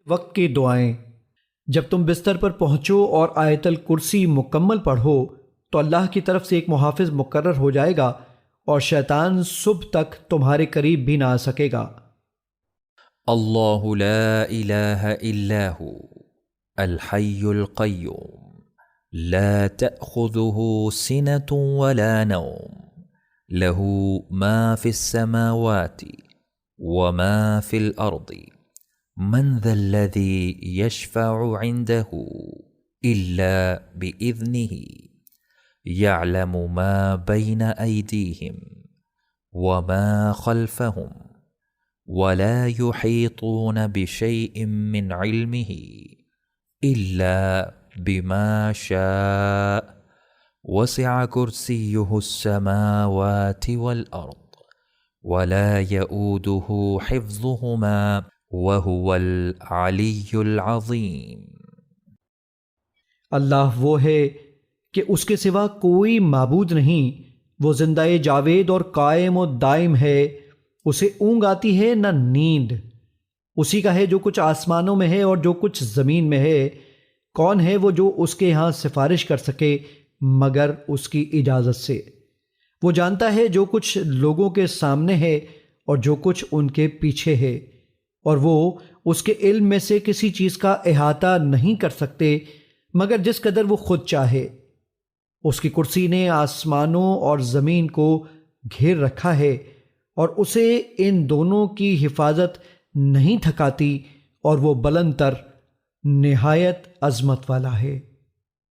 وقت کی دعائیں۔ جب تم بستر پر پہنچو اور آیت الکرسی مکمل پڑھو تو اللہ کی طرف سے ایک محافظ مقرر ہو جائے گا اور شیطان صبح تک تمہارے قریب بھی نہ آ سکے گا۔ اللہ لا الہ الا ہو الحی القیوم لا تأخذه سنة ولا نوم له ما في السماوات وما في الأرض من ذا الذي يشفع عنده إلا بإذنه يعلم ما بين أيديهم وما خلفهم ولا يحيطون بشيء من علمه إلا بما شاء وسع كرسيه السماوات والأرض ولا يؤوده حفظهما وهو العلی العظیم۔ اللہ وہ ہے کہ اس کے سوا کوئی معبود نہیں، وہ زندہ جاوید اور قائم و دائم ہے، اسے اونگ آتی ہے نہ نیند، اسی کا ہے جو کچھ آسمانوں میں ہے اور جو کچھ زمین میں ہے۔ کون ہے وہ جو اس کے ہاں سفارش کر سکے مگر اس کی اجازت سے؟ وہ جانتا ہے جو کچھ لوگوں کے سامنے ہے اور جو کچھ ان کے پیچھے ہے، اور وہ اس کے علم میں سے کسی چیز کا احاطہ نہیں کر سکتے مگر جس قدر وہ خود چاہے۔ اس کی کرسی نے آسمانوں اور زمین کو گھیر رکھا ہے اور اسے ان دونوں کی حفاظت نہیں تھکاتی، اور وہ بلند تر نہایت عظمت والا ہے۔